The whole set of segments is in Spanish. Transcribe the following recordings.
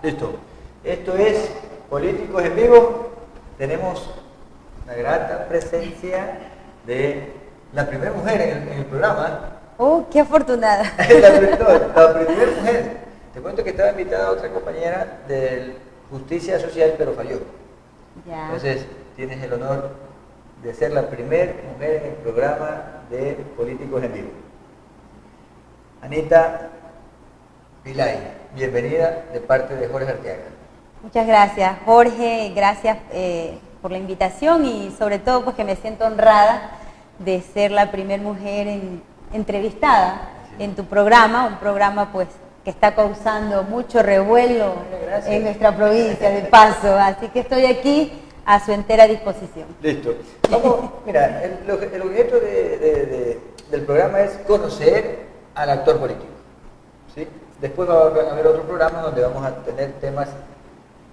Listo. Esto es Políticos en Vivo. Tenemos la grata presencia de la primera mujer en el programa. ¡Oh, qué afortunada! la primera mujer. Te cuento que estaba invitada a otra compañera de Justicia Social, pero falló. Ya. Entonces, tienes el honor de ser la primera mujer en el programa de Políticos en Vivo. Anita Pillay, bienvenida de parte de Jorge Arteaga. Muchas gracias, Jorge. Gracias por la invitación y sobre todo pues que me siento honrada de ser la primera mujer entrevistada en tu programa, un programa pues que está causando mucho revuelo en nuestra provincia, de paso. Así que estoy aquí a su entera disposición. Listo. Vamos, mira, el objeto del programa es conocer al actor político. ¿Sí? Después va a haber otro programa donde vamos a tener temas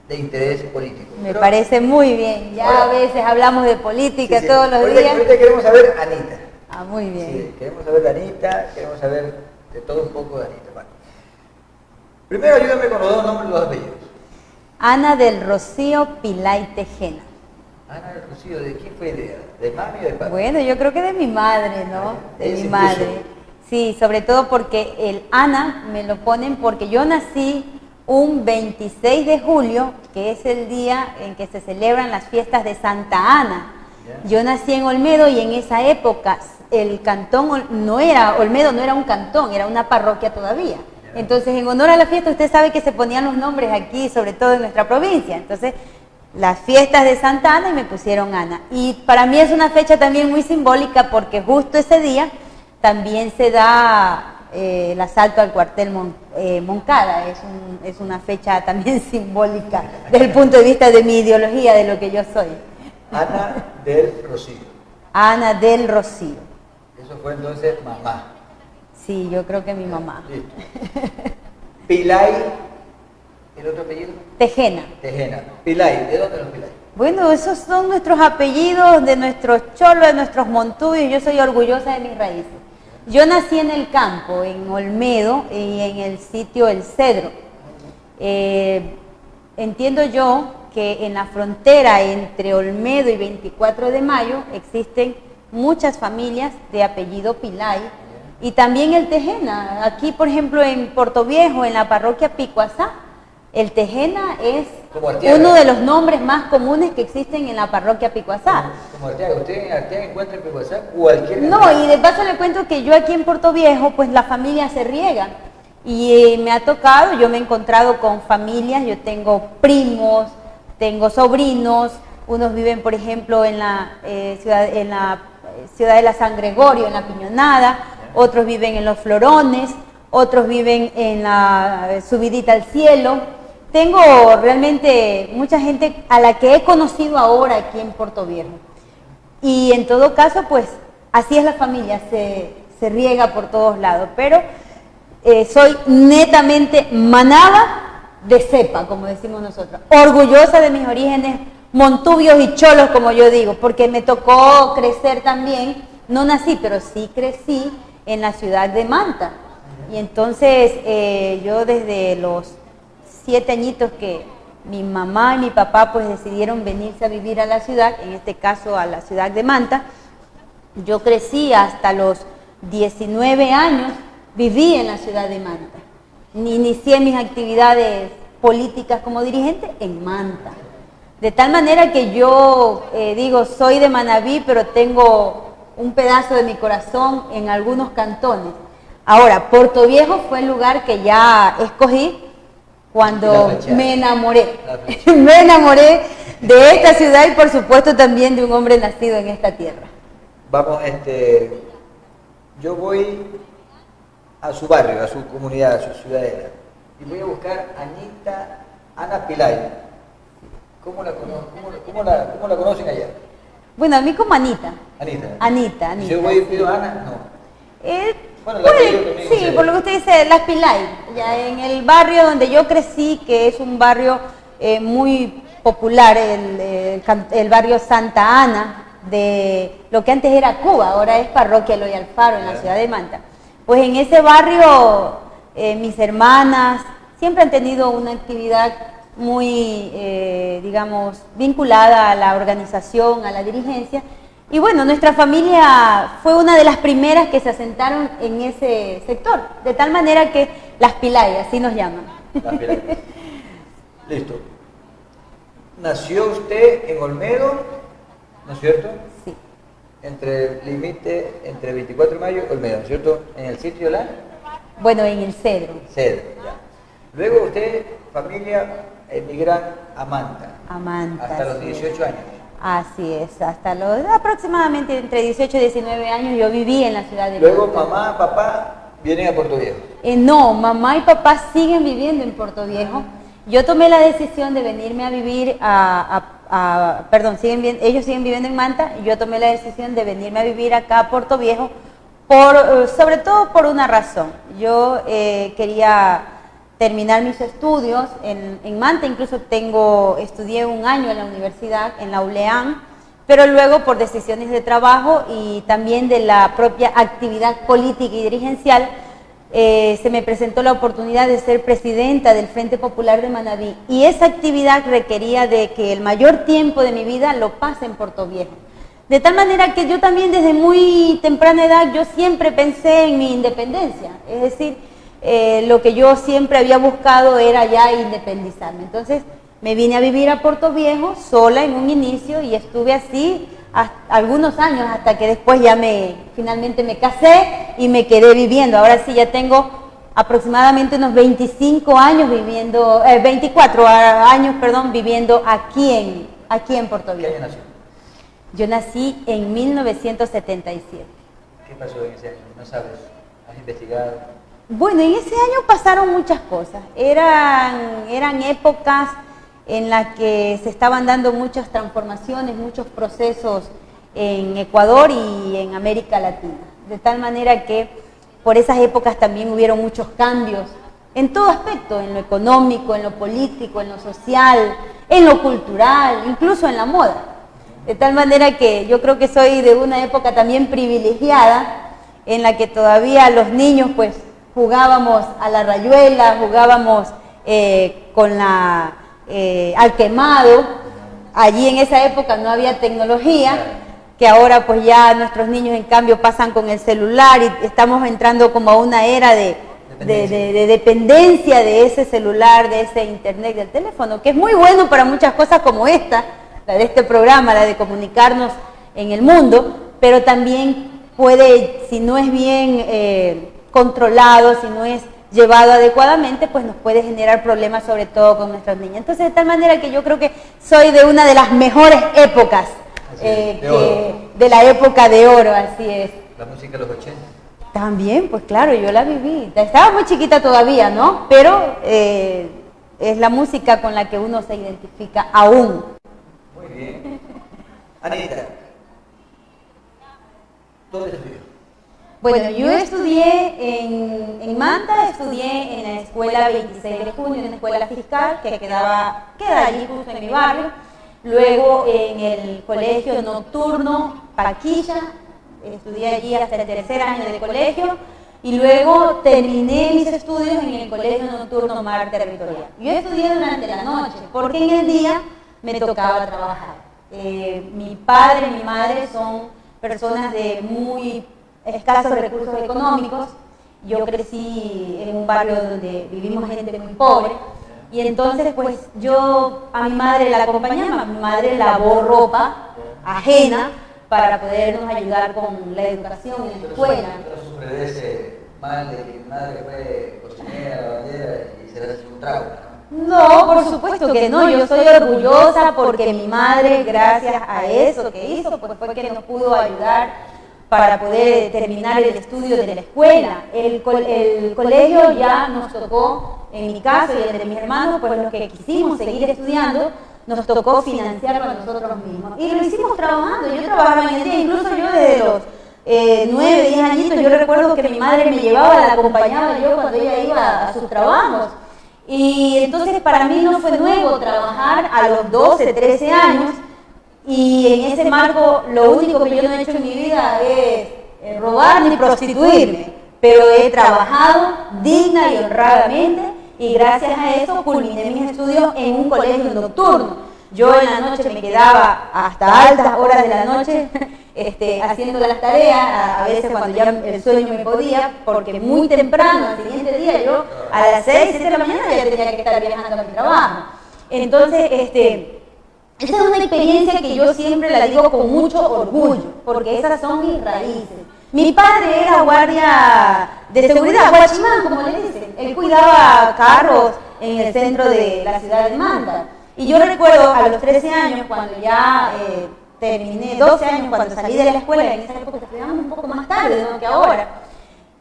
de interés político. Me parece muy bien. Ya ahora, a veces hablamos de política todos los días. Ahorita queremos saber a Anita. Ah, muy bien. Sí, queremos saber de Anita, queremos saber de todo un poco de Anita. Vale. Primero ayúdame con los dos nombres y los apellidos. Ana del Rocío Pillay Tejena. Ana del Rocío, ¿de quién fue idea? ¿De mami o de papá? Bueno, yo creo que de mi madre, ¿no? De mi madre. Sí, sobre todo porque el Ana me lo ponen porque yo nací un 26 de julio, que es el día en que se celebran las fiestas de Santa Ana. Yo nací en Olmedo y en esa época el cantón Olmedo no era un cantón, era una parroquia todavía. Entonces, en honor a la fiesta, usted sabe que se ponían los nombres aquí, sobre todo en nuestra provincia. Entonces, las fiestas de Santa Ana y me pusieron Ana. Y para mí es una fecha también muy simbólica porque justo ese día también se da el asalto al cuartel Moncada. Es una fecha también simbólica desde el punto de vista de mi ideología, de lo que yo soy. Ana del Rocío. Ana del Rocío. Eso fue entonces mamá. Sí, yo creo que mi mamá. Listo. Pillay, ¿el otro apellido? Tejena. Tejena. Pillay, ¿de dónde los Pillay? Bueno, esos son nuestros apellidos de nuestros cholos, de nuestros montubios. Yo soy orgullosa de mis raíces. Yo nací en el campo, en Olmedo y en el sitio El Cedro. Entiendo yo que en la frontera entre Olmedo y 24 de Mayo existen muchas familias de apellido Pillay y también el Tejena. Aquí, por ejemplo, en Portoviejo, en la parroquia Picuazá, el Tejena es uno de los nombres más comunes que existen en la parroquia Picuazá. Como Arteaga, usted en Arteaga encuentra en Picuazá cualquier... No, y de paso le cuento que yo aquí en Portoviejo, pues la familia se riega. Y me ha tocado, yo me he encontrado con familias, yo tengo primos, tengo sobrinos, unos viven, por ejemplo, en la ciudad de la San Gregorio, en la Piñonada, otros viven en Los Florones, otros viven en la Subidita al Cielo. Tengo realmente mucha gente a la que he conocido ahora aquí en Portoviejo. Y en todo caso, pues, así es la familia, se riega por todos lados. Pero soy netamente manada de cepa, como decimos nosotros. Orgullosa de mis orígenes montubios y cholos, como yo digo, porque me tocó crecer también. No nací, pero sí crecí en la ciudad de Manta. Y entonces yo desde los 7 añitos que mi mamá y mi papá pues decidieron venirse a vivir a la ciudad, en este caso a la ciudad de Manta, yo crecí hasta los 19 años, viví en la ciudad de Manta. Inicié mis actividades políticas como dirigente en Manta. De tal manera que yo digo, soy de Manabí, pero tengo un pedazo de mi corazón en algunos cantones. Ahora, Portoviejo fue el lugar que ya escogí cuando me enamoré. Me enamoré de esta ciudad y por supuesto también de un hombre nacido en esta tierra. Vamos, yo voy a su barrio, a su comunidad, a su ciudadela, y voy a buscar Ana Pillay. ¿Cómo la conocen allá? Bueno, a mí como Anita. Anita. Si yo voy y pido Ana, no. Bueno, sí, por lo que usted dice, las Pillay, ya en el barrio donde yo crecí, que es un barrio muy popular, el barrio Santa Ana, de lo que antes era Cuba, ahora es Parroquia Eloy Alfaro, en la ciudad de Manta. Pues en ese barrio mis hermanas siempre han tenido una actividad muy, digamos, vinculada a la organización, a la dirigencia. Y bueno, nuestra familia fue una de las primeras que se asentaron en ese sector, de tal manera que las Pilayas, así nos llaman. Las Pilayas. Listo. Nació usted en Olmedo, ¿no es cierto? Sí. Entre el límite, entre 24 de mayo y Olmedo, ¿no es cierto? En el sitio la... Bueno, en el Cedro. Cedro, ya. Luego usted, familia, emigran a Manta. A Manta. Hasta los 18 años. Así es, hasta los aproximadamente entre 18 y 19 años yo viví en la ciudad de Luego Manta. mamá, papá vienen a Puerto Viejo. No, mamá y papá siguen viviendo en Puerto Viejo. Yo tomé la decisión de venirme a vivir perdón, ellos siguen viviendo en Manta, y yo tomé la decisión de venirme a vivir acá a Puerto Viejo, sobre todo por una razón. Yo quería terminar mis estudios en Manta, incluso estudié un año en la universidad, en la ULEAN, pero luego por decisiones de trabajo y también de la propia actividad política y dirigencial, se me presentó la oportunidad de ser presidenta del Frente Popular de Manabí, y esa actividad requería de que el mayor tiempo de mi vida lo pase en Puerto Viejo. De tal manera que yo también desde muy temprana edad yo siempre pensé en mi independencia, es decir, lo que yo siempre había buscado era ya independizarme. Entonces me vine a vivir a Puerto Viejo sola en un inicio y estuve así algunos años hasta que después ya finalmente me casé y me quedé viviendo. Ahora sí ya tengo aproximadamente unos 24 años viviendo aquí en Puerto Viejo. ¿Qué año nació? Yo nací en 1977. ¿Qué pasó en ese año? ¿No sabes? ¿Has investigado? Bueno, en ese año pasaron muchas cosas. Eran épocas en las que se estaban dando muchas transformaciones, muchos procesos en Ecuador y en América Latina. De tal manera que por esas épocas también hubieron muchos cambios en todo aspecto, en lo económico, en lo político, en lo social, en lo cultural, incluso en la moda. De tal manera que yo creo que soy de una época también privilegiada en la que todavía los niños pues jugábamos a la rayuela, jugábamos al quemado. Allí en esa época no había tecnología, que ahora pues ya nuestros niños en cambio pasan con el celular y estamos entrando como a una era de dependencia de ese celular, de ese internet, del teléfono, que es muy bueno para muchas cosas como esta, la de este programa, la de comunicarnos en el mundo, pero también puede, si no es bien controlado, si no es llevado adecuadamente, pues nos puede generar problemas, sobre todo con nuestros niños. Entonces, de tal manera que yo creo que soy de una de las mejores épocas, de la época de oro, así es. La música de los 80. También, pues claro, yo la viví. Estaba muy chiquita todavía, ¿no? Pero es la música con la que uno se identifica aún. Muy bien. Anita, ¿dónde estudió? Bueno, yo estudié en Manta, estudié en la escuela 26 de junio, una escuela fiscal que queda allí justo en mi barrio. Luego en el colegio nocturno Paquilla, estudié allí hasta el tercer año de colegio. Y luego terminé mis estudios en el colegio nocturno Mar Territorial. Yo estudié durante la noche, porque en el día me tocaba trabajar. Mi padre y mi madre son personas de muy escasos recursos económicos. Yo crecí en un barrio donde vivimos gente muy pobre, y entonces pues yo a mi madre la acompañaba. Mi madre lavó ropa ajena para podernos ayudar con la educación en la escuela. ¿Pero sufre de ese mal de que mi madre fue cocinera, lavandera y se le hace un trago? No, por supuesto que no. Yo soy orgullosa porque mi madre, gracias a eso que hizo, pues fue que nos pudo ayudar para poder terminar el estudio de la escuela. El colegio ya nos tocó, en mi caso y el de mis hermanos, pues los que quisimos seguir estudiando, nos tocó financiarlo a nosotros mismos. Y lo hicimos trabajando. Yo trabajaba en el día, incluso yo desde los 9, 10 añitos, yo recuerdo que mi madre me llevaba, la acompañaba yo cuando ella iba a sus trabajos. Y entonces para mí no fue nuevo trabajar a los 12, 13 años. Y en ese marco lo único que yo no he hecho en mi vida es robar ni prostituirme, pero he trabajado digna y honradamente y gracias a eso culminé mis estudios en un colegio nocturno. Yo en la noche me quedaba hasta altas horas de la noche haciendo las tareas, a veces cuando ya el sueño me podía, porque muy temprano, al siguiente día, yo a las 6, 7 de la mañana ya tenía que estar viajando a mi trabajo. Entonces, esa es una experiencia que yo siempre la digo con mucho orgullo, porque esas son mis raíces. Mi padre era guardia de seguridad, guachimán, como le dicen. Él cuidaba carros en el centro de la ciudad de Manta. Y yo recuerdo a los 13 años, cuando ya terminé, 12 años, cuando salí de la escuela, en esa época estudiábamos un poco más tarde, ¿no?, que ahora.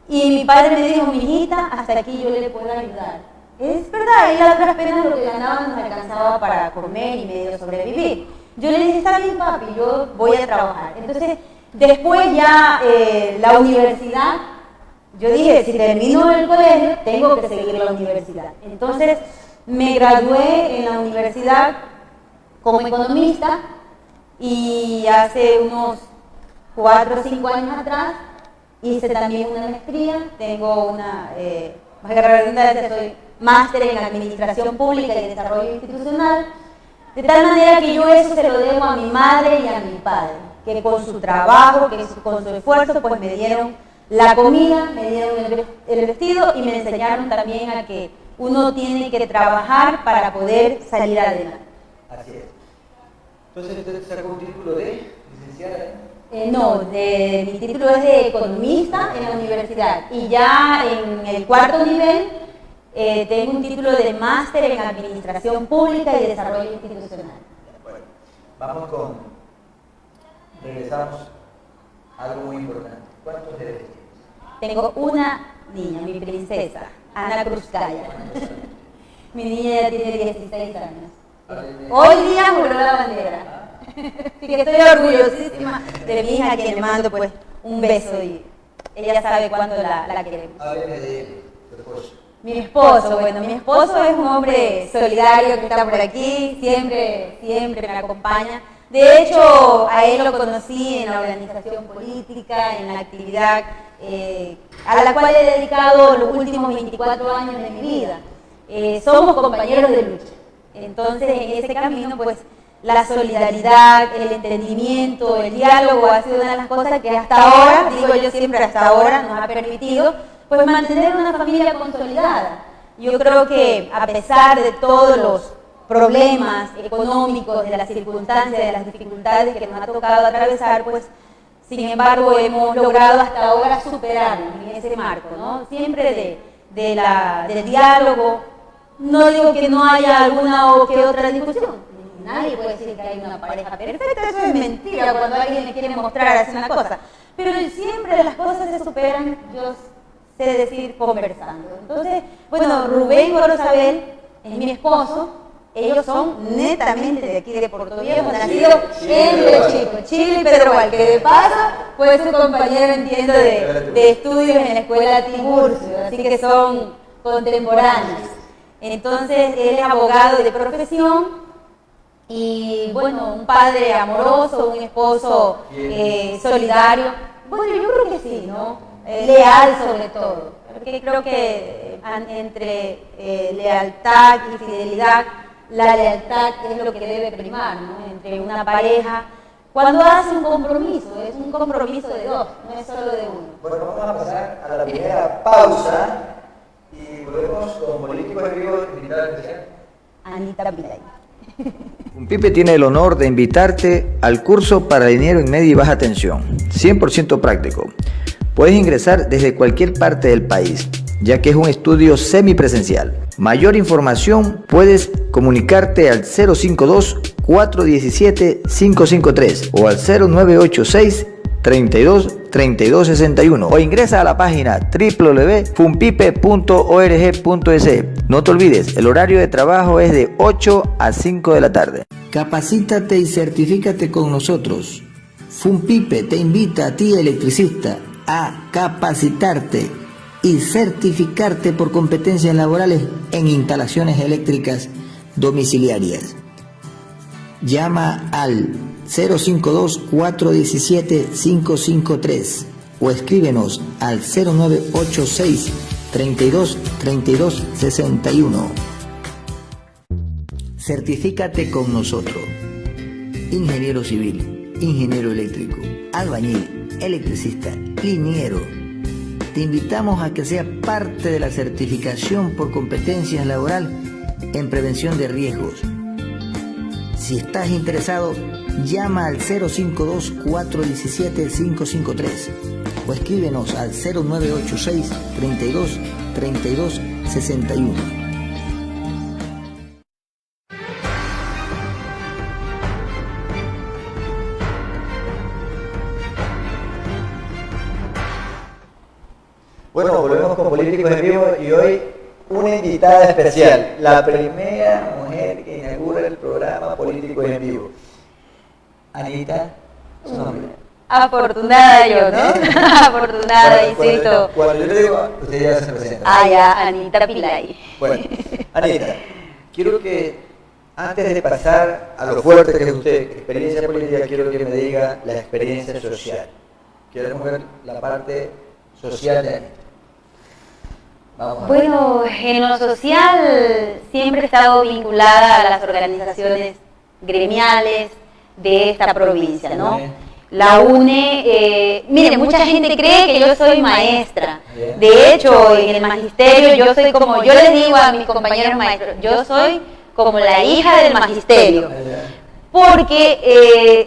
Y mi padre me dijo, mi hijita, hasta aquí yo le puedo ayudar. Es verdad, y a otras penas lo que ganaba nos alcanzaba para comer y medio sobrevivir. Yo le dije, está bien papi, yo voy a trabajar. Entonces, después ya la universidad, yo dije, si termino el colegio, tengo que seguir la universidad. Entonces, me gradué en la universidad como economista y hace unos 4 o 5 años atrás hice también una maestría, tengo una, valga la redundancia, soy máster en Administración Pública y Desarrollo Institucional, de tal manera que yo eso se lo debo a mi madre y a mi padre, que con su trabajo, que con su esfuerzo, pues me dieron la comida, me dieron el vestido y me enseñaron también a que uno tiene que trabajar para poder salir adelante. Así es. Entonces, ¿usted sacó un título de licenciada? No, mi título es de economista en la universidad y ya en el 4º nivel tengo un título de máster en Administración Pública y Desarrollo Institucional. Bueno, vamos regresamos a algo muy importante. ¿Cuántos bebés tienes? Tengo una niña, mi princesa, Ana Cruzcaya. Mi niña ya tiene 16 años. Hoy día juró la bandera. Así que estoy orgullosísima de mi hija, a quien le mando pues un beso y ella sabe cuánto la queremos. Hábleme de tu esposo. Mi esposo, bueno, mi esposo es un hombre solidario que está por aquí, siempre me acompaña. De hecho, a él lo conocí en la organización política, en la actividad a la cual he dedicado los últimos 24 años de mi vida. Somos compañeros de lucha. Entonces, en ese camino, pues, la solidaridad, el entendimiento, el diálogo ha sido una de las cosas que hasta ahora, digo yo siempre hasta ahora, nos ha permitido pues mantener una familia consolidada. Yo creo que a pesar de todos los problemas económicos, de las circunstancias, de las dificultades que nos ha tocado atravesar, pues sin embargo hemos logrado hasta ahora superarnos en ese marco, ¿no? Siempre del diálogo. No digo que no haya alguna o que otra discusión. Nadie puede decir que hay una pareja perfecta, eso es mentira cuando alguien le quiere mostrar así una cosa. Pero siempre las cosas se superan, yo sé decir, conversando. Entonces, bueno, Rubén Gorosabel es mi esposo, ellos son netamente de aquí de Puerto Viejo, nacidos en Río Chico, Chile y Pedro Val, que de paso fue su compañero, entiendo, de estudios en la escuela Tiburcio, así que son contemporáneos. Entonces, él es abogado de profesión y, bueno, un padre amoroso, un esposo solidario. Bueno, yo creo que sí, ¿no? Leal sobre todo, porque creo que entre lealtad y fidelidad, la lealtad es lo que debe primar, ¿no? Entre una pareja, cuando hace un compromiso, es un compromiso de dos, no es solo de uno. Bueno, vamos a pasar a la primera pausa y volvemos con Políticos en Vivo, invitada especial Anita Pilay. FUNPIPE tiene el honor de invitarte al curso para dinero en media y baja tensión, 100% práctico. Puedes ingresar desde cualquier parte del país, ya que es un estudio semipresencial. Mayor información puedes comunicarte al 052-417-553 o al 0986-32-3261 o ingresa a la página www.funpipe.org.es. No te olvides, el horario de trabajo es de 8 a 5 de la tarde. Capacítate y certifícate con nosotros. FUNPIPE te invita a ti, electricista, a capacitarte y certificarte por competencias laborales en instalaciones eléctricas domiciliarias. Llama al 052-417-553 o escríbenos al 0986 32 32 61. Certifícate con nosotros. Ingeniero civil, ingeniero eléctrico, albañil, electricista, liniero. Te invitamos a que seas parte de la certificación por competencias laboral en prevención de riesgos. Si estás interesado, llama al 052-417-553 o escríbenos al 0986 32 32 61. Bueno, volvemos con Políticos en Vivo y hoy una invitada especial, la primera mujer que inaugura el programa Políticos en Vivo. Anita, su nombre. Afortunada yo, ¿no? Afortunada, insisto. Cuando yo le digo, usted ya se presenta. Ah, ya, Anita Pilay. Bueno, Anita, quiero que antes de pasar a lo fuerte que es usted, experiencia política, quiero que me diga la experiencia social. Queremos ver la parte social de Anita. Vamos a ver. Bueno, en lo social siempre he estado vinculada a las organizaciones gremiales de esta provincia, ¿no? La UNE, miren, mucha gente cree que yo soy maestra. De hecho, en el magisterio yo soy como, yo les digo a mis compañeros maestros, yo soy como la hija del magisterio. Porque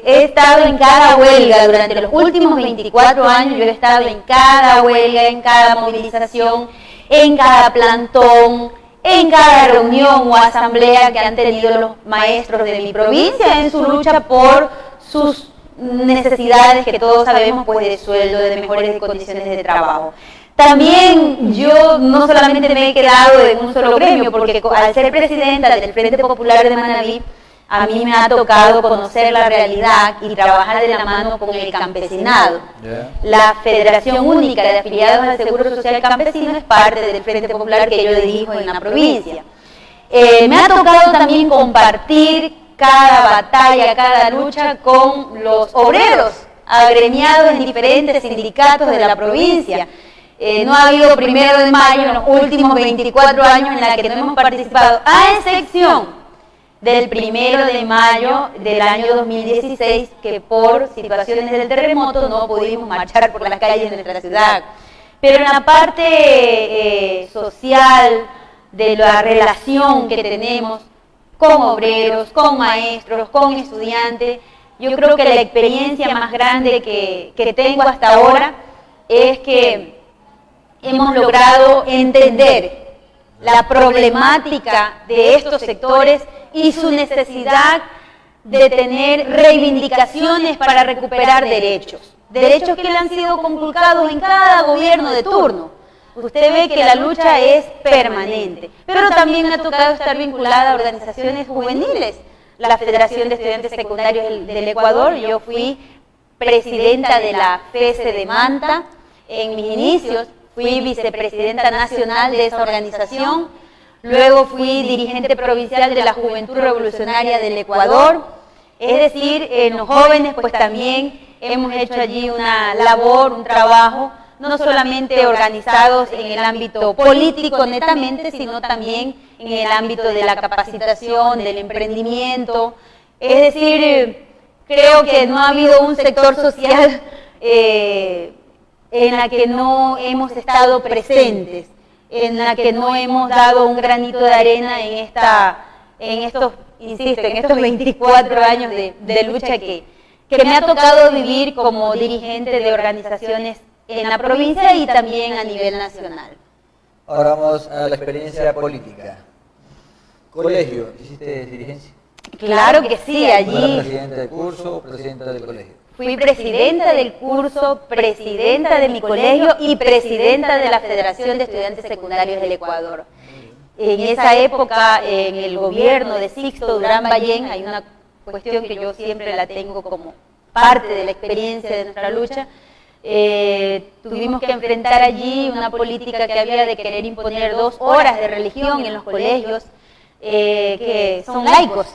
he estado en cada huelga durante los últimos 24 años, yo he estado en cada huelga, en cada movilización, en cada plantón, en cada reunión o asamblea que han tenido los maestros de mi provincia en su lucha por sus necesidades, que todos sabemos, pues de sueldo, de mejores condiciones de trabajo. También yo no solamente me he quedado en un solo gremio, porque al ser presidenta del Frente Popular de Manabí, a mí me ha tocado conocer la realidad y trabajar de la mano con el campesinado. La Federación Única de Afiliados al Seguro Social Campesino es parte del Frente Popular que yo dirijo en la provincia. Me ha tocado también compartir cada batalla, cada lucha con los obreros agremiados en diferentes sindicatos de la provincia. No ha habido 1 de mayo en los últimos 24 años en la que no hemos participado, a excepción del 1 de mayo del año 2016, que por situaciones del terremoto no pudimos marchar por las calles de nuestra ciudad. Pero en la parte social, de la relación que tenemos con obreros, con maestros, con estudiantes, yo creo que la experiencia más grande que tengo hasta ahora es que hemos logrado entender la problemática de estos sectores y su necesidad de tener reivindicaciones para recuperar derechos que le han sido conculcados en cada gobierno de turno. Usted ve que la lucha es permanente, pero también me ha tocado estar vinculada a organizaciones juveniles, la Federación de Estudiantes Secundarios del Ecuador. Yo fui presidenta de la FESE de Manta en mis inicios, fui vicepresidenta nacional de esa organización. Luego fui dirigente provincial de la Juventud Revolucionaria del Ecuador. Es decir, en los jóvenes pues también hemos hecho allí una labor, un trabajo, no solamente organizados en el ámbito político netamente, sino también en el ámbito de la capacitación, del emprendimiento. Es decir, creo que no ha habido un sector social en la que no hemos estado presentes, en la que no hemos dado un granito de arena en estos 24 años de lucha que me ha tocado vivir como dirigente de organizaciones en la provincia y también a nivel nacional. Ahora vamos a la experiencia política. Colegio, ¿hiciste dirigencia? Claro que sí, allí. ¿Fue presidenta del curso o presidenta del colegio? Fui presidenta del curso, presidenta de mi colegio y presidenta de la Federación de Estudiantes Secundarios del Ecuador. En esa época, en el gobierno de Sixto Durán Ballén, hay una cuestión que yo siempre la tengo como parte de la experiencia de nuestra lucha. Tuvimos que enfrentar allí una política que había de querer imponer 2 horas de religión en los colegios que son laicos.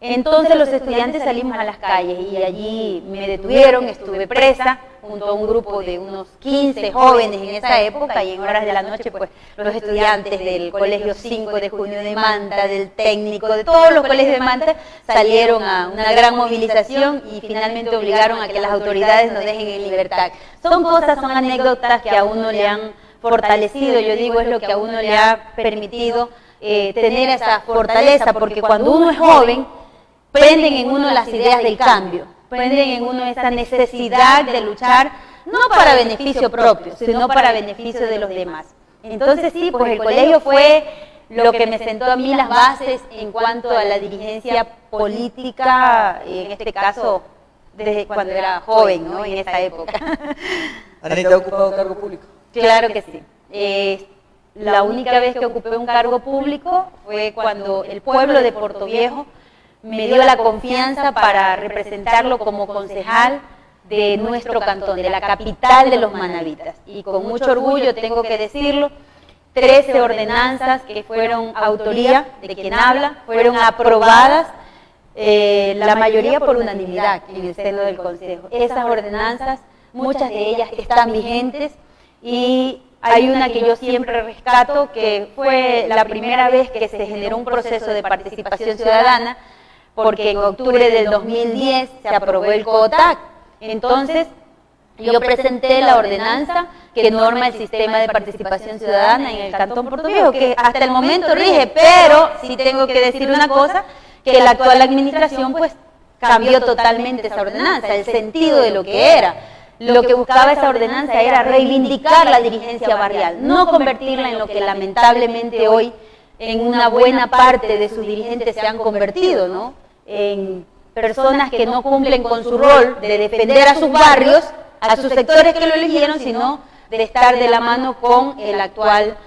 Entonces los estudiantes salimos a las calles y allí me detuvieron, estuve presa junto a un grupo de unos 15 jóvenes en esa época, y en horas de la noche pues los estudiantes del Colegio 5 de Junio de Manta, del técnico, de todos los colegios de Manta salieron a una gran movilización y finalmente obligaron a que las autoridades nos dejen en libertad. Son cosas, son anécdotas que a uno le han fortalecido, yo digo, es lo que a uno le ha permitido tener esa fortaleza, porque cuando uno es joven, prenden en uno las ideas del cambio, prenden en uno esa necesidad de luchar, no para beneficio propio, sino para beneficio de los demás. Entonces sí, pues el colegio fue lo que me sentó a mí las bases en cuanto a la dirigencia política, en este caso, desde cuando era joven, ¿no? En esa época. ¿Anita ha ocupado cargo público? Claro que sí. La única vez que ocupé un cargo público fue cuando el pueblo de Portoviejo me dio la confianza para representarlo como concejal de nuestro cantón, de la capital de los manavitas. Y con mucho orgullo tengo que decirlo, 13 ordenanzas que fueron autoría de quien habla, fueron aprobadas, la mayoría por unanimidad en el seno del Consejo. Esas ordenanzas, muchas de ellas están vigentes, y hay una que yo siempre rescato, que fue la primera vez que se generó un proceso de participación ciudadana, porque en octubre del 2010 se aprobó el COTAC. Entonces, yo presenté la ordenanza que norma el sistema de participación ciudadana en el Cantón Portoviejo, que hasta el momento rige, pero sí tengo que decir una cosa, que la actual administración pues cambió totalmente esa ordenanza, el sentido de lo que era. Lo que buscaba esa ordenanza era reivindicar la dirigencia barrial, no convertirla en lo que lamentablemente hoy en una buena parte de sus dirigentes se han convertido, ¿no? En personas que no cumplen con su rol de defender a sus barrios, a sus sectores que lo eligieron, sino de estar de la mano con el actual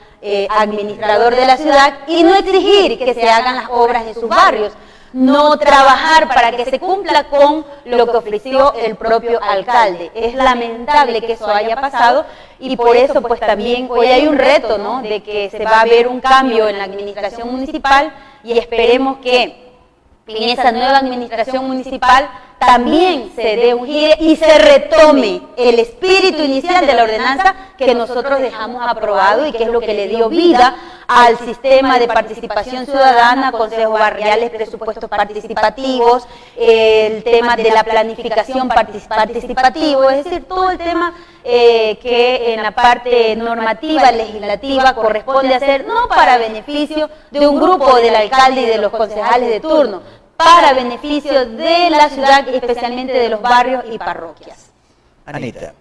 administrador de la ciudad y no exigir que se hagan las obras en sus barrios, no trabajar para que se cumpla con lo que ofreció el propio alcalde. Es lamentable que eso haya pasado, y por eso pues también hoy hay un reto, ¿no?, de que se va a ver un cambio en la administración municipal, y esperemos que en esa nueva administración municipal también se dé un giro y se retome el espíritu inicial de la ordenanza que nosotros dejamos aprobado y que es lo que le dio vida al sistema de participación ciudadana, consejos barriales, presupuestos participativos, el tema de la planificación participativo, es decir, todo el tema que en la parte normativa, legislativa, corresponde hacer, no para beneficio de un grupo del alcalde y de los concejales de turno, para beneficio de la ciudad y especialmente de los barrios y parroquias. Anita,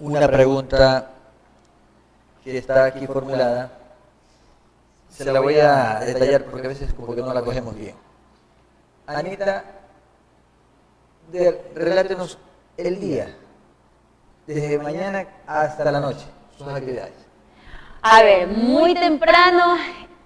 una pregunta que está aquí formulada, se la voy a detallar porque a veces como que no la cogemos bien. Anita, relátenos el día, desde mañana hasta la noche, sus actividades. A ver, muy temprano,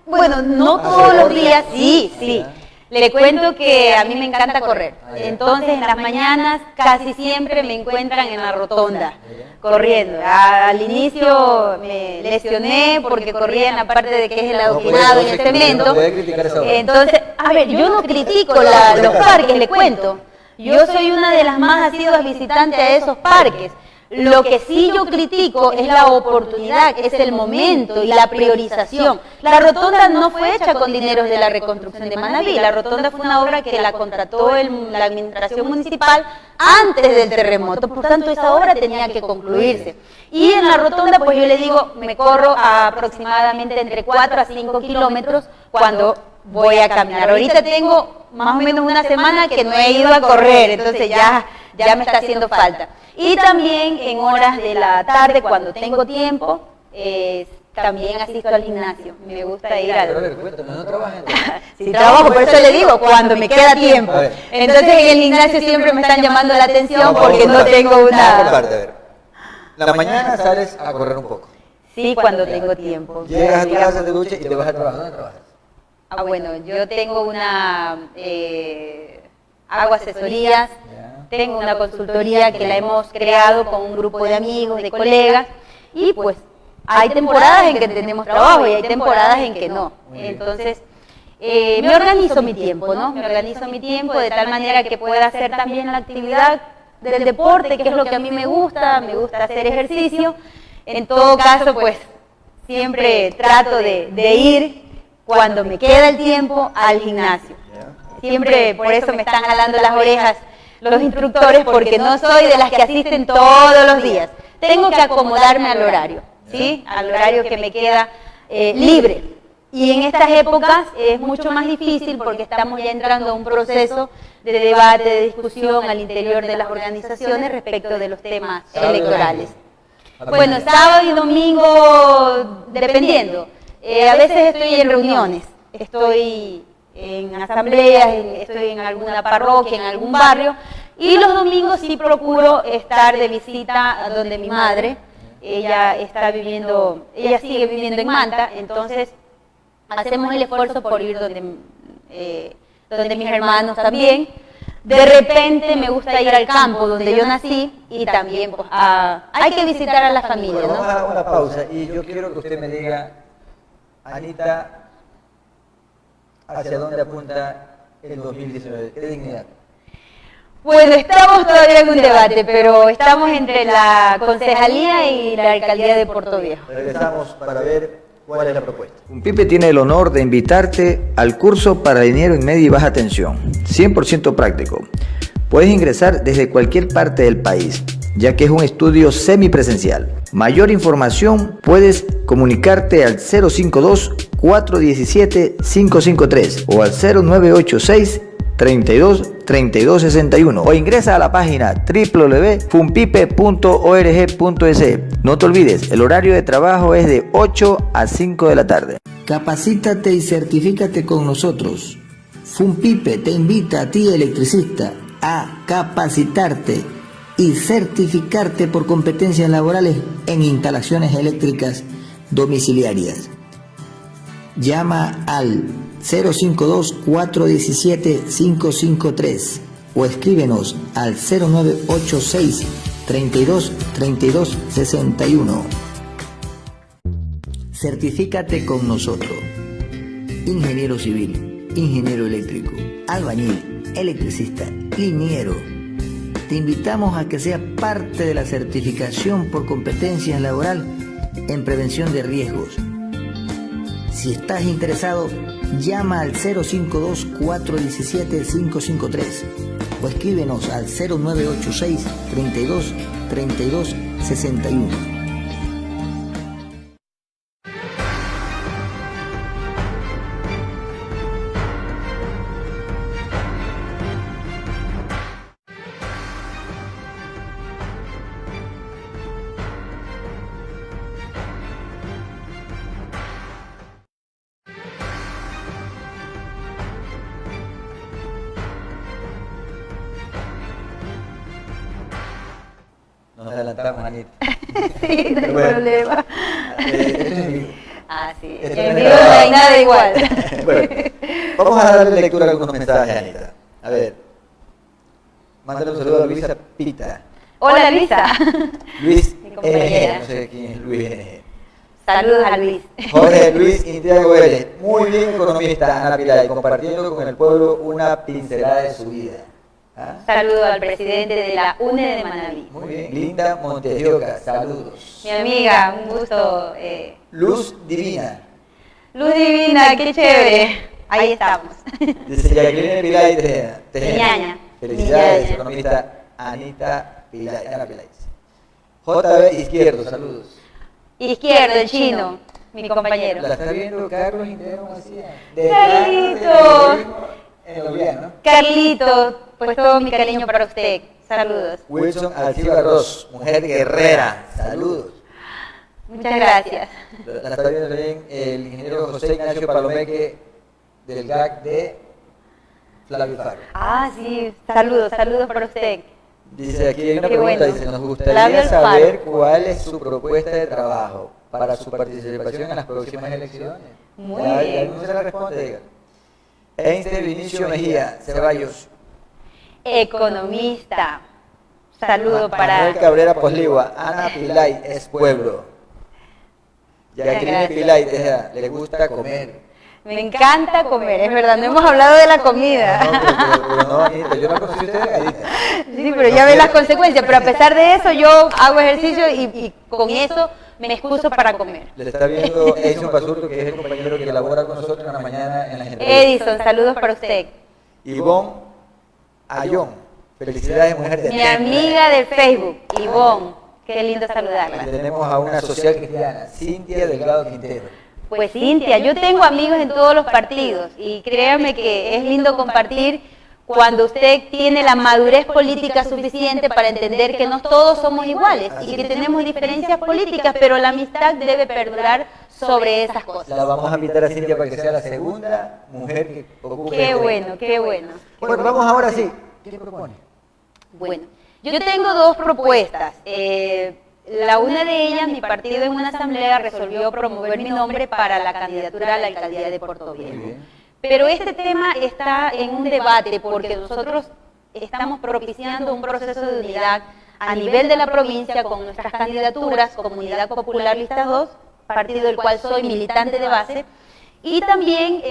bueno, no todos los días, sí. Le cuento que a mí me encanta correr, entonces en las mañanas casi siempre me encuentran en la rotonda, corriendo. Al inicio me lesioné porque corría en la parte de que es el adoquinado y el cemento. Entonces, a ver, yo no critico los parques, le cuento. Yo soy una de las más asiduas visitantes a esos parques. Lo que sí yo critico es la oportunidad, es el momento y la priorización. La rotonda no fue hecha con dineros de la reconstrucción de Manabí, la rotonda fue una obra que la contrató la administración municipal antes del terremoto, por tanto esa obra tenía que concluirse. Y en la rotonda, pues yo le digo, me corro aproximadamente entre 4 a 5 kilómetros cuando voy a caminar. Ahorita tengo más o menos una semana que no he ido a correr, entonces ya me está haciendo falta. Y también en horas de la tarde, cuando tengo tiempo, también asisto al gimnasio. Me gusta ir al... Pero a ver, cuéntame, ¿no trabajas? Sí, trabajo, por eso le digo, cuando me queda tiempo. Entonces en el gimnasio siempre me están llamando la atención porque no tengo una... Por parte, a ver. La mañana sales a correr un poco. Sí, cuando tengo tiempo. Llegas a tu casa, te duchas y te vas a trabajar. ¿Dónde trabajas? Ah, bueno, yo tengo una... hago asesorías. Tengo una consultoría que la hemos creado con un grupo de amigos, de colegas, y pues hay temporadas en que tenemos trabajo y hay temporadas en que no. Entonces, me organizo mi tiempo, ¿no? Me organizo mi tiempo de tal manera que pueda hacer también la actividad del deporte, que es lo que a mí me gusta hacer ejercicio. En todo caso, pues siempre trato de ir cuando me queda el tiempo al gimnasio. Siempre por eso me están jalando las orejas los instructores, porque no soy de las que asisten todos los días. Tengo que acomodarme al horario, ¿sí? Al horario que me queda libre. Y en estas épocas es mucho más difícil porque estamos ya entrando a un proceso de debate, de discusión al interior de las organizaciones respecto de los temas electorales. Bueno, sábado y domingo, dependiendo. A veces estoy en reuniones, estoy en asambleas, estoy en alguna parroquia, en algún barrio, y los domingos sí procuro estar de visita a donde mi madre. Ella sigue viviendo en Manta, entonces hacemos el esfuerzo por ir donde mis hermanos también. De repente me gusta ir al campo donde yo nací y también pues, hay que visitar a la familia. Bueno, ¿no? vamos a una pausa y yo quiero que usted me diga, Anita, ¿hacia dónde apunta el 2019? ¿Qué dignidad? Bueno, estamos todavía en un debate, pero estamos entre la concejalía y la alcaldía de Puerto Viejo. Regresamos para ver cuál es la propuesta. FUNPIPE tiene el honor de invitarte al curso para dinero en media y baja tensión, 100% práctico. Puedes ingresar desde cualquier parte del país, ya que es un estudio semipresencial. Mayor información puedes comunicarte al 052-417-553 o al 0986-32-3261 o ingresa a la página www.funpipe.org.es. No te olvides, el horario de trabajo es de 8 a 5 de la tarde. Capacítate y certifícate con nosotros. FUNPIPE te invita a ti, electricista, a capacitarte y certificarte por competencias laborales en instalaciones eléctricas domiciliarias. Llama al 052-417-553 o escríbenos al 0986-32-3261. Certifícate con nosotros. Ingeniero civil, ingeniero eléctrico, albañil, electricista, liniero. Te invitamos a que seas parte de la certificación por competencias laboral en prevención de riesgos. Si estás interesado, llama al 052-417-553 o escríbenos al 0986-32-3261. Nos adelantamos, Anita. Sí, no hay Bueno. problema. Esto es en vivo. Ah, sí. Esto En es vivo no hay nada igual. Bueno, vamos a darle lectura a algunos mensajes, Anita. A ver, mándale un saludo a Luisa Pita. Hola, Luisa. Luis Mi compañera. NG, no sé quién es Luis NG. Saludos a Luis. Jorge Luis Intriago Vélez, muy bien economista, Ana Pilay, compartiendo con el pueblo una pincelada de su vida. ¿Ah? Saludo al presidente de la UNE de Manabí. Muy bien, Linda Montedioca, saludos. Mi amiga, un gusto. Luz Divina, Luz divina, qué chévere. Ahí estamos. dice Jacqueline Pilay Tejeda. Ñaña. Felicidades, Ñaña. economista Anita Pilay, Ana Pilay. JB Izquierdo, saludos. Izquierdo, el chino, mi compañero. La está viendo Carlos Interior Macías. Carlitos. En Oliviano, ¿no? Carlito, pues todo mi cariño para usted. Saludos. Wilson Alciba Ross, mujer guerrera, saludos. Muchas gracias. La está viendo también el ingeniero José Ignacio Palomeque del GAC de Flavio Faro. Ah, sí, saludos para usted. Dice aquí hay una Qué pregunta, bueno. dice, nos Flavio gustaría Alfaro. saber cuál es su propuesta de trabajo para su participación en las próximas elecciones. Muy Ya bien. no se la responde, diga. Einstein Vinicio Mejía, Ceballos. Economista. Saludo Manuel para... Cabrera Posligua, Ana Pilay, es pueblo. Jacqueline gracias. Pilay, Tejeda, le gusta comer. Me encanta comer, es verdad, no hemos hablado de la comida. No, pero no, Anita, yo la conocí usted delgadita. Sí, pero ya ves las consecuencias, pero a pesar de eso yo hago ejercicio y con eso me excuso para comer. Le está viendo Edison Basurto, que es el compañero que elabora con nosotros en la mañana en las entrevistas. Edison, saludos para usted. Ivonne Ayón, felicidades, mujer de Mi Tecla. amiga del Facebook, Ivonne, qué lindo saludarla. Tenemos a una social cristiana, Cintia Delgado Quintero. Pues Cintia, yo tengo amigos en todos los partidos y créame que es lindo compartir cuando usted tiene la madurez política suficiente para entender que no todos somos iguales y que tenemos diferencias políticas, pero la amistad debe perdurar sobre esas cosas. La vamos a invitar a Cintia para que sea la segunda mujer que ocupe. Qué bueno, qué bueno. Bueno, vamos ahora sí. ¿Qué propone? Bueno, yo tengo dos propuestas. La una de ellas, mi partido en una asamblea resolvió promover mi nombre para la candidatura a la alcaldía de Puerto Muy Viejo. bien. Pero este tema está en un debate porque nosotros estamos propiciando un proceso de unidad a nivel de la provincia con nuestras candidaturas, Comunidad Popular Lista 2, partido del cual soy militante de base, y también,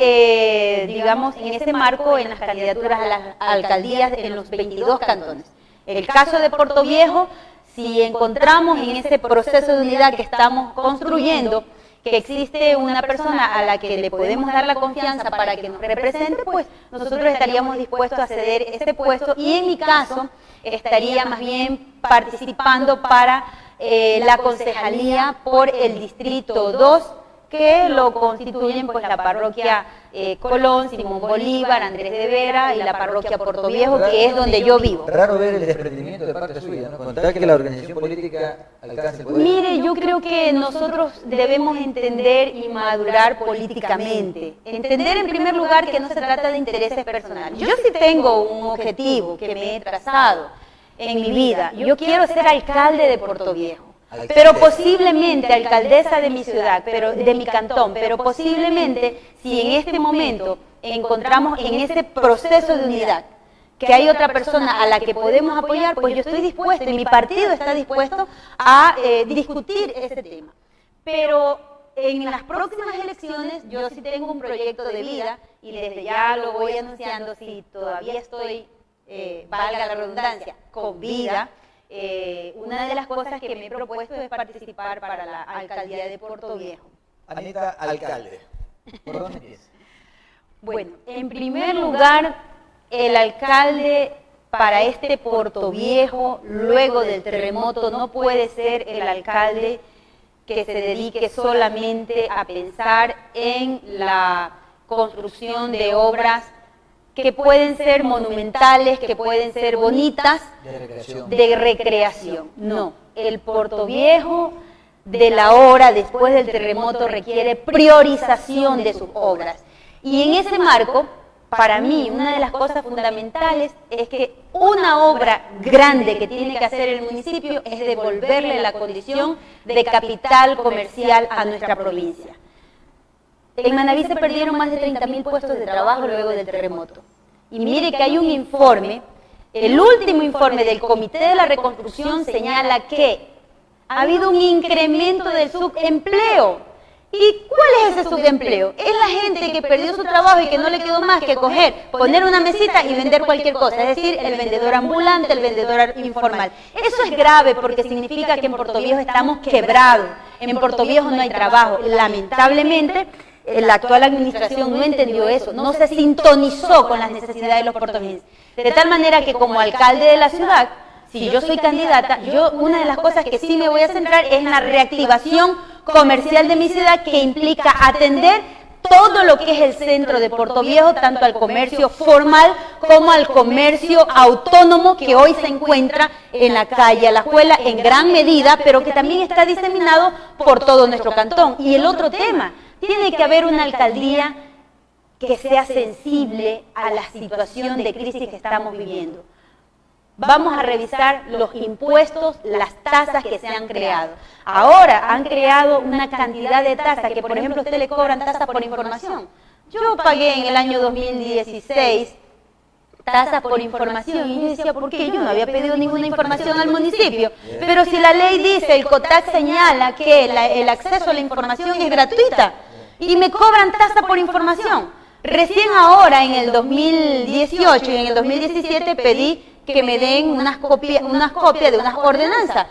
digamos, en ese marco en las candidaturas a las alcaldías en los 22 cantones. El caso de Puerto Viejo, si encontramos en ese proceso de unidad que estamos construyendo, que existe una persona a la que le podemos dar la confianza para que nos represente, pues nosotros estaríamos dispuestos a ceder ese puesto y en mi caso estaría más bien participando para la concejalía por el distrito 2, que lo constituyen pues la parroquia Colón, Simón Bolívar, Andrés de Vera y la parroquia Puerto Viejo, que es donde yo vivo. Raro ver el desprendimiento de parte suya, ¿no? Contar que la organización política alcance el poder. Mire, yo creo que nosotros debemos entender y madurar políticamente. Entender en primer lugar que no se trata de intereses personales. Yo sí tengo un objetivo que me he trazado en mi vida. Yo quiero ser alcalde de Puerto Viejo. Pero posiblemente alcaldesa de mi ciudad, pero de mi cantón, pero posiblemente si en este momento encontramos en ese proceso de unidad que hay otra persona a la que podemos apoyar, pues yo estoy dispuesto y mi partido está dispuesto a discutir ese tema. Pero en las próximas elecciones yo sí tengo un proyecto de vida y desde ya lo voy anunciando, si todavía estoy, valga la redundancia, con vida. Una de las cosas que me he propuesto es participar para la alcaldía de Puerto Viejo. Anita, alcalde. ¿Por dónde empieza? Bueno, en primer lugar, el alcalde para este Puerto Viejo, luego del terremoto, no puede ser el alcalde que se dedique solamente a pensar en la construcción de obras que pueden ser monumentales, que pueden ser bonitas, de recreación. No, el Puerto Viejo de la hora después del terremoto requiere priorización de sus obras. Y en ese marco, para mí, una de las cosas fundamentales es que una obra grande que tiene que hacer el municipio es devolverle la condición de capital comercial a nuestra provincia. En Manaví se perdieron más de 30.000 puestos de trabajo luego del terremoto. Y mire que hay un informe, el último informe del Comité de la Reconstrucción señala que ha habido un incremento del subempleo. ¿Y cuál es ese subempleo? Es la gente que perdió su trabajo y que no le quedó más que coger, poner una mesita y vender cualquier cosa, es decir, el vendedor ambulante, el vendedor informal. Eso es grave porque significa que en Puerto Viejo estamos quebrados, en Puerto Viejo no hay trabajo. Lamentablemente, la actual administración no entendió eso, no se sintonizó con las necesidades de los puertorriqueños. De tal manera que como alcalde de la ciudad, si yo soy candidata, una de las cosas que sí me voy a centrar es en la reactivación comercial de mi ciudad, que implica atender todo lo que es el centro de Puerto Viejo, tanto al comercio formal como al comercio autónomo que hoy se encuentra en la calle Alajuela en gran medida, pero que también está diseminado por todo nuestro cantón. Y el otro tema, tiene que haber una alcaldía que sea sensible a la situación de crisis que estamos viviendo. Vamos a revisar los impuestos, las tasas que se han creado. Ahora han creado una cantidad de tasas que, por ejemplo, a usted le cobran tasa por información. Yo pagué en el año 2016 tasa por información y yo decía, ¿por qué? Yo no había pedido ninguna información al municipio. Pero si la ley dice, el COTAC señala que el acceso a la información es gratuita. y me cobran tasa por información. Recién ahora, en el 2018 y en el 2017, pedí que me den unas copias de unas ordenanzas.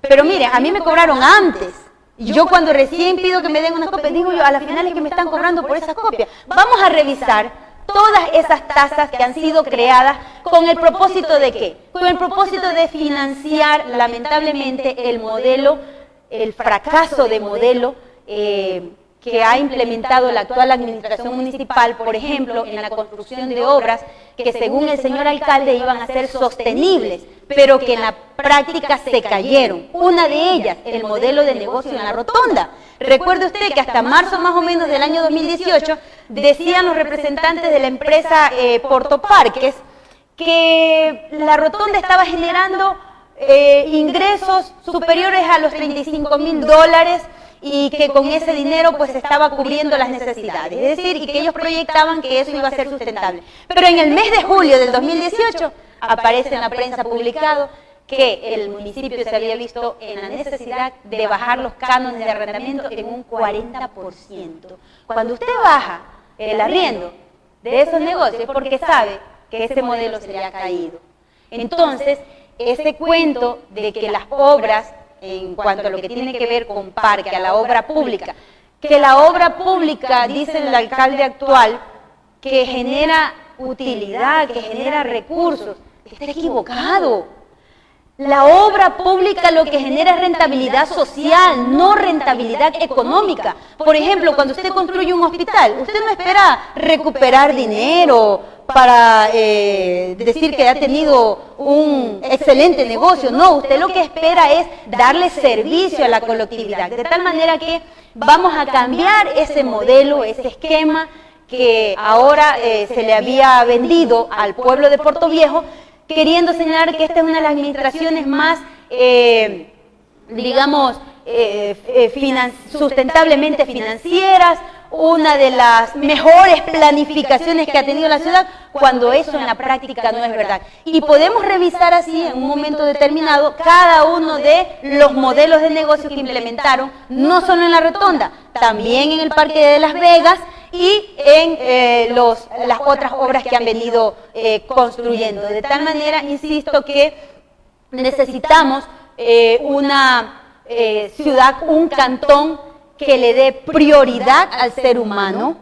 Pero mire, a mí me cobraron antes. Yo cuando recién pido que me den unas copias, digo yo, a la final es que me están cobrando por esas copias. Vamos a revisar todas esas tasas que han sido creadas con el propósito de ¿qué? Con el propósito de financiar, lamentablemente, el modelo, el fracaso de modelo que ha implementado la actual administración municipal, por ejemplo, en la construcción de obras que según el señor alcalde iban a ser sostenibles, pero que en la práctica se cayeron. Una de ellas, el modelo de negocio en la rotonda. Recuerde usted que hasta marzo más o menos del año 2018 decían los representantes de la empresa Porto Parques que la rotonda estaba generando ingresos superiores a los $35.000 y que con ese dinero pues estaba cubriendo las necesidades, es decir, y que ellos proyectaban que eso iba a ser sustentable. Pero en el mes de julio del 2018 aparece en la prensa publicado que el municipio se había visto en la necesidad de bajar los cánones de arrendamiento en un 40%. Cuando usted baja el arriendo de esos negocios es porque sabe que ese modelo se le ha caído. Entonces, ese cuento de que las obras, en cuanto a lo que tiene que ver con parque, a la obra pública, que la obra pública, dice el alcalde actual, que genera utilidad, que genera recursos, está equivocado. La obra pública lo que genera es rentabilidad social, no rentabilidad económica. Por ejemplo, cuando usted construye un hospital, usted no espera recuperar dinero para decir que ha tenido un excelente negocio. No, usted lo que espera es darle servicio a la colectividad. De tal manera que vamos a cambiar ese modelo, ese esquema que ahora se le había vendido al pueblo de Puerto Viejo, queriendo señalar que esta es una de las administraciones más, digamos, sustentablemente financieras, una de las mejores planificaciones que ha tenido la ciudad, cuando eso en la práctica no es verdad. Y podemos revisar así, en un momento determinado, cada uno de los modelos de negocio que implementaron, no solo en la rotonda, también en el Parque de Las Vegas, y en las otras obras que han venido construyendo. De tal manera, insisto, que necesitamos una ciudad, un cantón que le dé prioridad al ser humano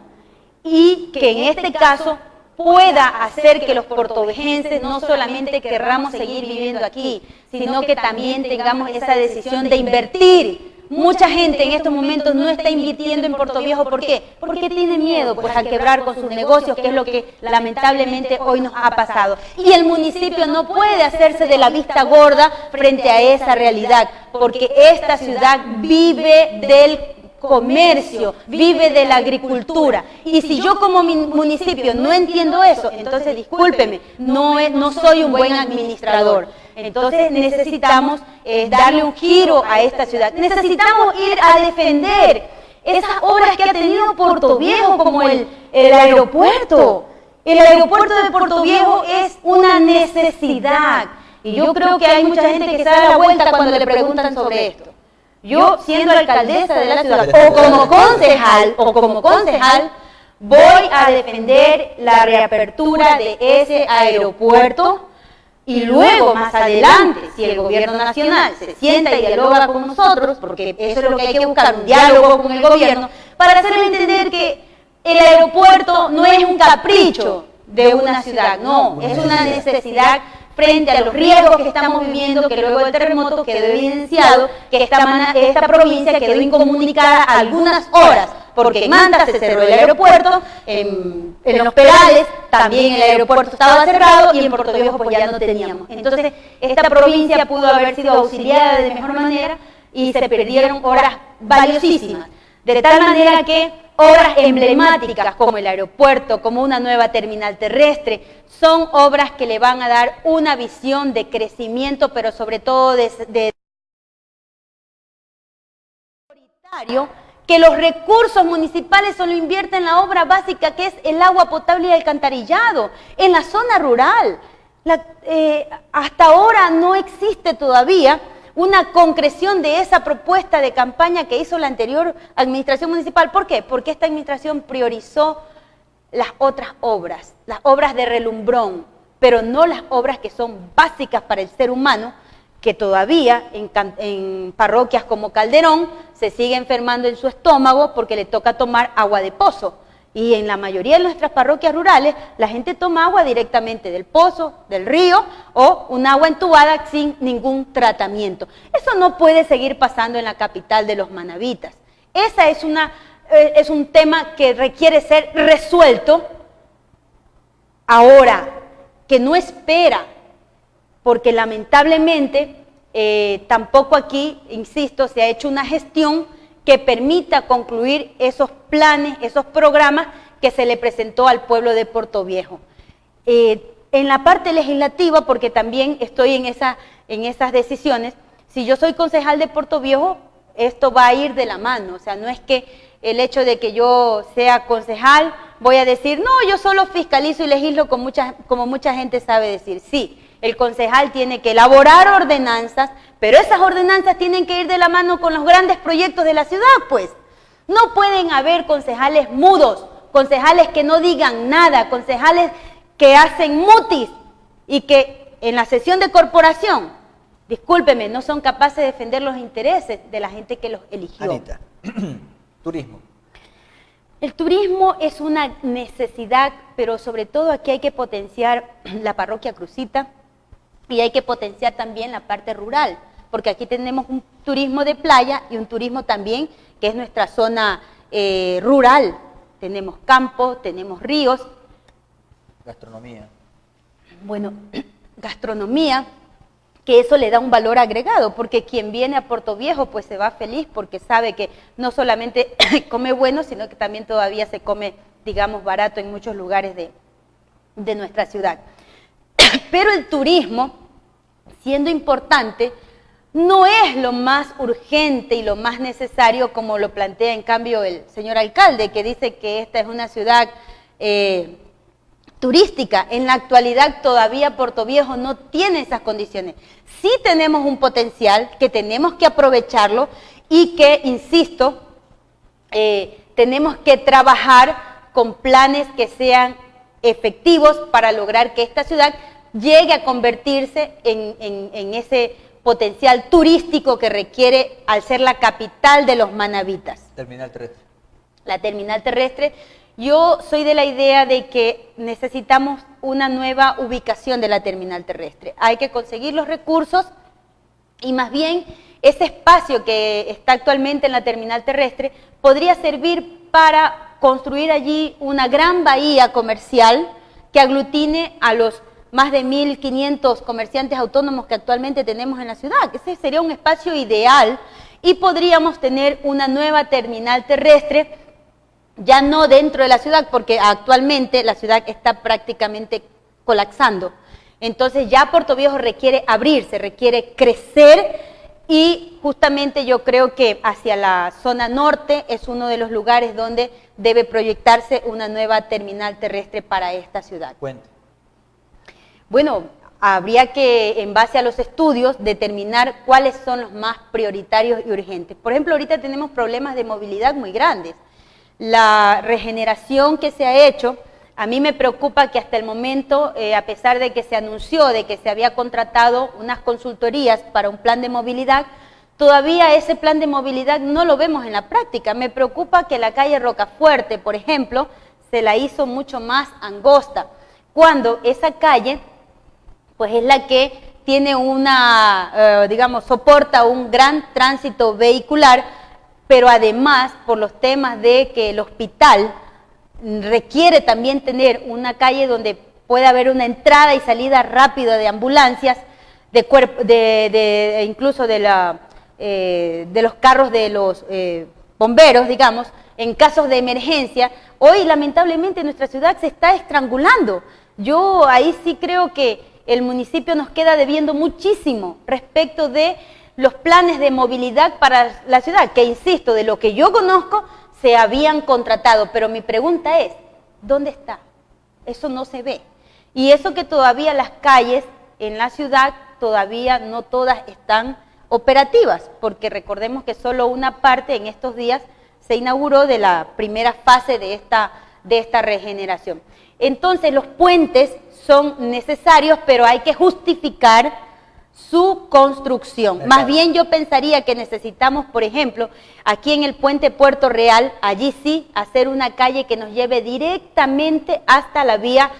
y que en este caso pueda hacer que los portovejenses no solamente querramos seguir viviendo aquí, sino que también tengamos esa decisión de invertir. Mucha gente en estos momentos no está invirtiendo en Puerto Viejo. ¿Por qué? Porque tiene miedo pues a quebrar con sus negocios, que es lo que lamentablemente hoy nos ha pasado. Y el municipio no puede hacerse de la vista gorda frente a esa realidad, porque esta ciudad vive del comercio, vive de la agricultura. Y si yo como municipio no entiendo eso, entonces discúlpeme, no soy un buen administrador. Entonces necesitamos darle un giro a esta ciudad. Necesitamos ir a defender esas obras que ha tenido Puerto Viejo, como el aeropuerto. El aeropuerto de Puerto Viejo es una necesidad. Y yo creo que hay mucha gente que se da la vuelta cuando le preguntan sobre esto. Yo, siendo alcaldesa de la ciudad, o como concejal, voy a defender la reapertura de ese aeropuerto. Y luego, más adelante, si el gobierno nacional se sienta y dialoga con nosotros, porque eso es lo que hay que buscar, un diálogo con el gobierno, para hacerle entender que el aeropuerto no es un capricho de una ciudad, no, es una necesidad frente a los riesgos que estamos viviendo, que luego del terremoto quedó evidenciado que esta provincia quedó incomunicada algunas horas, porque en Manta se cerró el aeropuerto, en Los Perales también el aeropuerto estaba cerrado y en Puerto Viejo pues ya no teníamos. Entonces esta provincia pudo haber sido auxiliada de mejor manera y se perdieron horas valiosísimas. De tal manera que obras emblemáticas como el aeropuerto, como una nueva terminal terrestre, son obras que le van a dar una visión de crecimiento, pero sobre todo de que los recursos municipales solo invierten en la obra básica, que es el agua potable y el alcantarillado, en la zona rural. Hasta ahora no existe todavía una concreción de esa propuesta de campaña que hizo la anterior administración municipal. ¿Por qué? Porque esta administración priorizó las otras obras, las obras de relumbrón, pero no las obras que son básicas para el ser humano, que todavía en parroquias como Calderón se sigue enfermando en su estómago porque le toca tomar agua de pozo. Y en la mayoría de nuestras parroquias rurales, la gente toma agua directamente del pozo, del río, o un agua entubada sin ningún tratamiento. Eso no puede seguir pasando en la capital de los manabitas. Esa es un tema que requiere ser resuelto ahora, que no espera, porque lamentablemente tampoco aquí, insisto, se ha hecho una gestión que permita concluir esos planes, esos programas que se le presentó al pueblo de Portoviejo. En la parte legislativa, porque también estoy en esas decisiones, si yo soy concejal de Portoviejo, esto va a ir de la mano, o sea, no es que el hecho de que yo sea concejal voy a decir, no, yo solo fiscalizo y legislo como mucha gente sabe decir. Sí, el concejal tiene que elaborar ordenanzas, pero esas ordenanzas tienen que ir de la mano con los grandes proyectos de la ciudad, pues. No pueden haber concejales mudos, concejales que no digan nada, concejales que hacen mutis y que en la sesión de corporación, discúlpeme, no son capaces de defender los intereses de la gente que los eligió. Anita, turismo. El turismo es una necesidad, pero sobre todo aquí hay que potenciar la parroquia Crucita y hay que potenciar también la parte rural, porque aquí tenemos un turismo de playa y un turismo también que es nuestra zona rural. Tenemos campo, tenemos ríos. Gastronomía. Bueno, gastronomía, que eso le da un valor agregado, porque quien viene a Portoviejo pues se va feliz porque sabe que no solamente come bueno, sino que también todavía se come, digamos, barato en muchos lugares de nuestra ciudad. Pero el turismo, siendo importante, no es lo más urgente y lo más necesario como lo plantea en cambio el señor alcalde, que dice que esta es una ciudad turística. En la actualidad todavía Portoviejo no tiene esas condiciones. Sí tenemos un potencial que tenemos que aprovecharlo y que, insisto, tenemos que trabajar con planes que sean efectivos para lograr que esta ciudad llegue a convertirse en ese potencial turístico que requiere al ser la capital de los manabitas. Terminal terrestre. La terminal terrestre, yo soy de la idea de que necesitamos una nueva ubicación de la terminal terrestre. Hay que conseguir los recursos y más bien ese espacio que está actualmente en la terminal terrestre podría servir para construir allí una gran bahía comercial que aglutine a los más de 1.500 comerciantes autónomos que actualmente tenemos en la ciudad. Ese sería un espacio ideal y podríamos tener una nueva terminal terrestre, ya no dentro de la ciudad, porque actualmente la ciudad está prácticamente colapsando. Entonces ya Portoviejo requiere abrirse, requiere crecer y justamente yo creo que hacia la zona norte es uno de los lugares donde debe proyectarse una nueva terminal terrestre para esta ciudad. Cuente. Bueno, habría que, en base a los estudios, determinar cuáles son los más prioritarios y urgentes. Por ejemplo, ahorita tenemos problemas de movilidad muy grandes. La regeneración que se ha hecho, a mí me preocupa que hasta el momento, a pesar de que se anunció de que se había contratado unas consultorías para un plan de movilidad, todavía ese plan de movilidad no lo vemos en la práctica. Me preocupa que la calle Rocafuerte, por ejemplo, se la hizo mucho más angosta, cuando esa calle pues es la que tiene soporta un gran tránsito vehicular, pero además por los temas de que el hospital requiere también tener una calle donde pueda haber una entrada y salida rápida de ambulancias, incluso de los carros de los bomberos, digamos, en casos de emergencia. Hoy lamentablemente nuestra ciudad se está estrangulando. Yo ahí sí creo que el municipio nos queda debiendo muchísimo respecto de los planes de movilidad para la ciudad, que insisto, de lo que yo conozco, se habían contratado, pero mi pregunta es, ¿dónde está? Eso no se ve. Y eso que todavía las calles en la ciudad, todavía no todas están operativas, porque recordemos que solo una parte en estos días se inauguró de la primera fase de esta regeneración. Entonces los puentes son necesarios, pero hay que justificar su construcción. Más bien yo pensaría que necesitamos, por ejemplo, aquí en el puente Puerto Real, allí sí, hacer una calle que nos lleve directamente hasta la vía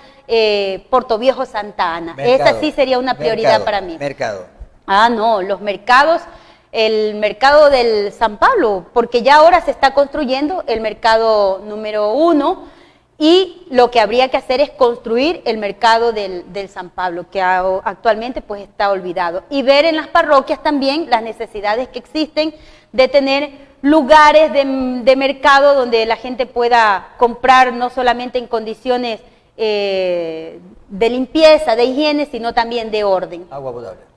Portoviejo Santa Ana. Esa sí sería una prioridad para mí. Mercado. Ah, no, los mercados, el mercado del San Pablo, porque ya ahora se está construyendo el mercado número 1, y lo que habría que hacer es construir el mercado del San Pablo, que actualmente pues está olvidado. Y ver en las parroquias también las necesidades que existen de tener lugares de mercado donde la gente pueda comprar no solamente en condiciones de limpieza, de higiene, sino también de orden. Agua potable.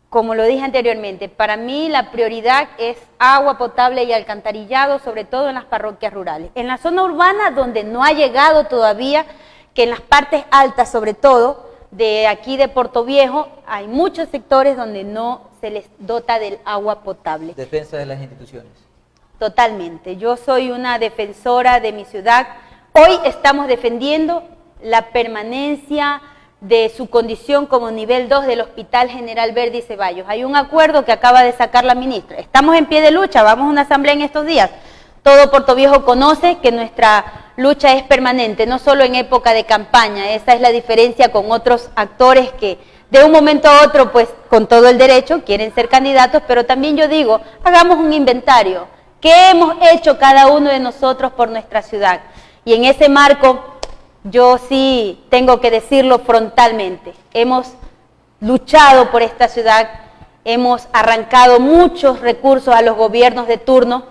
Como lo dije anteriormente, para mí la prioridad es agua potable y alcantarillado, sobre todo en las parroquias rurales. En la zona urbana, donde no ha llegado todavía, que en las partes altas, sobre todo, de aquí de Portoviejo, hay muchos sectores donde no se les dota del agua potable. Defensa de las instituciones. Totalmente. Yo soy una defensora de mi ciudad. Hoy estamos defendiendo la permanencia de su condición como nivel 2 del Hospital General Verdi Ceballos. Hay un acuerdo que acaba de sacar la ministra. Estamos en pie de lucha, vamos a una asamblea en estos días. Todo Portoviejo conoce que nuestra lucha es permanente, no solo en época de campaña. Esa es la diferencia con otros actores que de un momento a otro, pues con todo el derecho, quieren ser candidatos, pero también yo digo, hagamos un inventario. ¿Qué hemos hecho cada uno de nosotros por nuestra ciudad? Y en ese marco, yo sí tengo que decirlo frontalmente, hemos luchado por esta ciudad, hemos arrancado muchos recursos a los gobiernos de turno,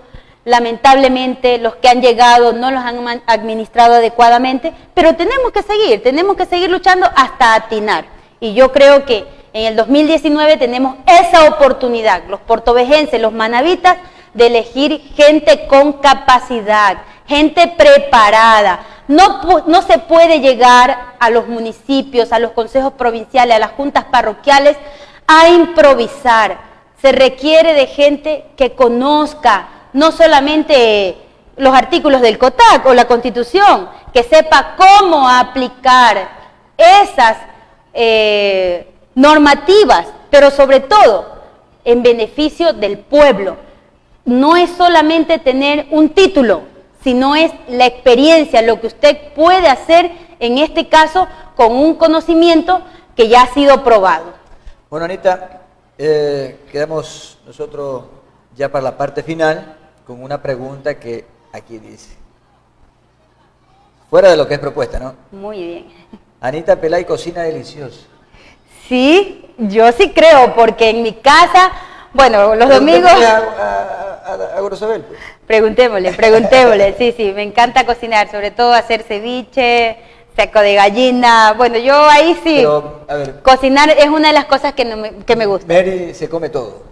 lamentablemente los que han llegado no los han administrado adecuadamente, pero tenemos que seguir luchando hasta atinar. Y yo creo que en el 2019 tenemos esa oportunidad, los portovejenses, los manavitas, de elegir gente con capacidad, gente preparada. No se puede llegar a los municipios, a los consejos provinciales, a las juntas parroquiales a improvisar. Se requiere de gente que conozca no solamente los artículos del COTAC o la Constitución, que sepa cómo aplicar esas normativas, pero sobre todo en beneficio del pueblo. No es solamente tener un título, sino es la experiencia, lo que usted puede hacer, en este caso, con un conocimiento que ya ha sido probado. Bueno, Anita, quedamos nosotros ya para la parte final con una pregunta que aquí dice. Fuera de lo que es propuesta, ¿no? Muy bien. Anita Pelay cocina delicioso. Sí, yo sí creo, porque en mi casa, bueno, los domingos... A Grosabel, pues. Preguntémosle, sí, me encanta cocinar, sobre todo hacer ceviche, seco de gallina, bueno, yo ahí sí, pero, a ver, cocinar es una de las cosas que me gusta. Mary se come todo.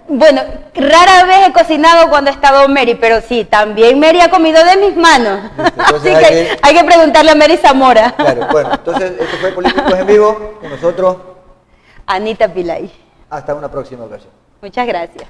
Bueno, rara vez he cocinado cuando ha estado Mary, pero sí, también Mary ha comido de mis manos, así que hay que preguntarle a Mary Zamora. Claro, bueno, entonces esto fue Políticos en Vivo, con nosotros Anita Pilay. hasta una próxima ocasión. Muchas gracias.